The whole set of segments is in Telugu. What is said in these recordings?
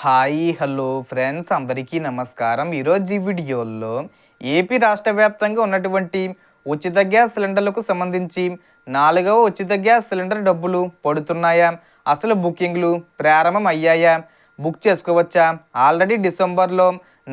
హాయ్ హలో ఫ్రెండ్స్ అందరికీ నమస్కారం. ఈరోజు ఈ వీడియోలో ఏపీ రాష్ట్ర వ్యాప్తంగా ఉన్నటువంటి ఉచిత గ్యాస్ సిలిండర్లకు సంబంధించి 4వ ఉచిత గ్యాస్ సిలిండర్ డబ్బులు పడుతున్నాయా, అసలు బుకింగ్లు ప్రారంభం అయ్యాయా, బుక్ చేసుకోవచ్చా, ఆల్రెడీ డిసెంబర్లో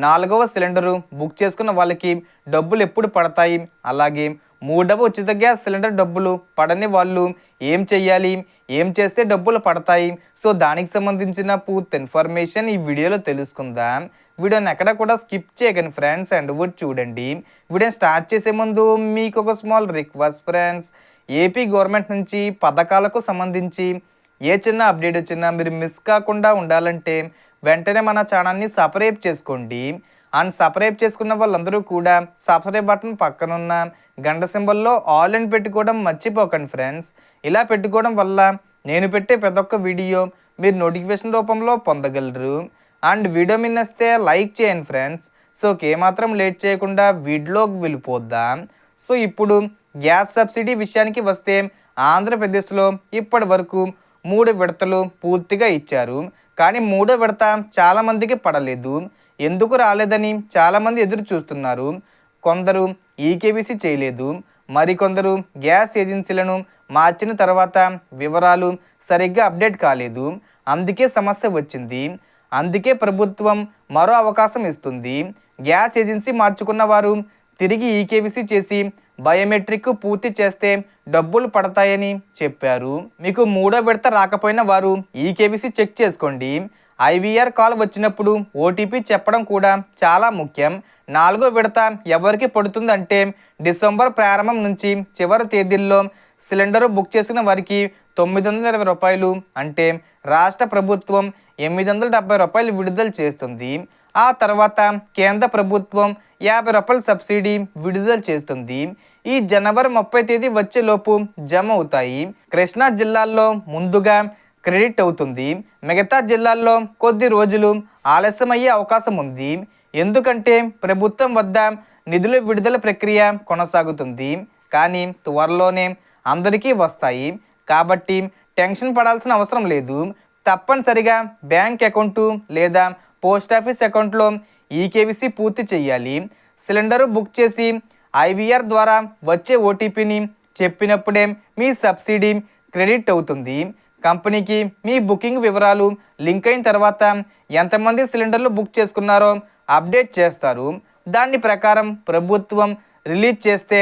4వ సిలిండరు బుక్ చేసుకున్న వాళ్ళకి డబ్బులు ఎప్పుడు పడతాయి, అలాగే 3వ ఉచిత గ్యాస్ సిలిండర్ డబ్బులు పడని వాళ్ళు ఏం చెయ్యాలి, ఏం చేస్తే డబ్బులు పడతాయి, సో దానికి సంబంధించిన పూర్తి ఇన్ఫర్మేషన్ ఈ వీడియోలో తెలుసుకుందాం. వీడియోని ఎక్కడ కూడా స్కిప్ చేయకండి ఫ్రెండ్స్, అండ్ చూడండి. వీడియోని స్టార్ట్ చేసే ముందు మీకు ఒక small request friends, AP government నుంచి పథకాలకు సంబంధించి ఏ చిన్న అప్డేట్ వచ్చినా మీరు మిస్ కాకుండా ఉండాలంటే వెంటనే మన ఛానల్ని సబ్స్క్రైబ్ చేసుకోండి. అండ్ సబ్స్క్రైబ్ చేసుకున్న వాళ్ళందరూ కూడా సబ్స్క్రైబ్ బటన్ పక్కనున్న గంట సింబల్లో ఆల్ అని పెట్టుకోవడం మర్చిపోకండి ఫ్రెండ్స్. ఇలా పెట్టుకోవడం వల్ల నేను పెట్టే ప్రతి ఒక్క వీడియో మీరు నోటిఫికేషన్ రూపంలో పొందగలరు. అండ్ వీడియో మీద నచ్చితే లైక్ చేయండి ఫ్రెండ్స్. సో ఏమాత్రం లేట్ చేయకుండా వీడియోకి వెళ్ళిపోద్దాం. సో ఇప్పుడు గ్యాస్ సబ్సిడీ విషయానికి వస్తే ఆంధ్రప్రదేశ్లో ఇప్పటి వరకు 3 విడతలు పూర్తిగా ఇచ్చారు. కానీ 3వ విడత చాలామందికి పడలేదు. ఎందుకు రాలేదని చాలామంది ఎదురు చూస్తున్నారు. కొందరు ఈకేవీసీ చేయలేదు, మరికొందరు గ్యాస్ ఏజెన్సీలను మార్చిన తర్వాత వివరాలు సరిగ్గా అప్డేట్ కాలేదు, అందుకే సమస్య వచ్చింది. అందుకే ప్రభుత్వం మరో అవకాశం ఇస్తుంది. గ్యాస్ ఏజెన్సీ మార్చుకున్న వారు తిరిగి ఈకేవీసీ చేసి బయోమెట్రిక్ పూర్తి చేస్తే డబ్బులు పడతాయని చెప్పారు. మీకు 3వ విడత రాకపోయిన వారు ఈకేవీసీ చెక్ చేసుకోండి. ఐవీఆర్ కాల్ వచ్చినప్పుడు ఓటీపీ చెప్పడం కూడా చాలా ముఖ్యం. 4వ విడత ఎవరికి పడుతుందంటే డిసెంబర్ ప్రారంభం నుంచి చివరి తేదీల్లో సిలిండర్ బుక్ చేసిన వారికి 920 రూపాయలు, అంటే రాష్ట్ర ప్రభుత్వం 870 రూపాయలు విడుదల చేస్తుంది. ఆ తర్వాత కేంద్ర ప్రభుత్వం 50 రూపాయల సబ్సిడీ విడుదల చేస్తుంది. ఈ జనవరి 30 తేదీ వచ్చేలోపు జమ అవుతాయి. కృష్ణా జిల్లాల్లో ముందుగా క్రెడిట్ అవుతుంది. మిగతా జిల్లాల్లో కొద్ది రోజులు ఆలస్యమయ్యే అవకాశం ఉంది. ఎందుకంటే ప్రభుత్వం వద్ద నిధుల విడుదల ప్రక్రియ కొనసాగుతుంది. కానీ త్వరలోనే అందరికీ వస్తాయి కాబట్టి టెన్షన్ పడాల్సిన అవసరం లేదు. తప్పనిసరిగా బ్యాంక్ అకౌంటు లేదా పోస్ట్ ఆఫీస్ అకౌంట్లో ఈకేవీసీ పూర్తి చేయాలి. సిలిండరు బుక్ చేసి ఐవీఆర్ ద్వారా వచ్చే ఓటీపీని చెప్పినప్పుడే మీ సబ్సిడీ క్రెడిట్ అవుతుంది. కంపెనీకి మీ బుకింగ్ వివరాలు లింక్ అయిన తర్వాత ఎంతమంది సిలిండర్లు బుక్ చేసుకున్నారో అప్డేట్ చేస్తారు. దాని ప్రకారం ప్రభుత్వం రిలీజ్ చేస్తే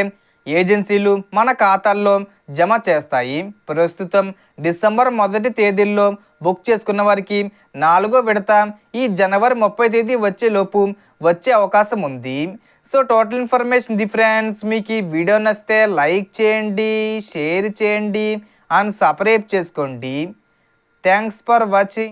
ఏజెన్సీలు మన ఖాతాల్లో జమ చేస్తాయి. ప్రస్తుతం డిసెంబర్ 1 తేదీల్లో బుక్ చేసుకున్న వారికి 4వ విడత ఈ జనవరి 30 తేదీ వచ్చేలోపు వచ్చే అవకాశం ఉంది. So total information the friends. మీకు ఈ వీడియో నచ్చితే లైక్ చేయండి, షేర్ చేయండి అండ్ సబ్స్క్రైబ్ చేసుకోండి. Thanks for watching.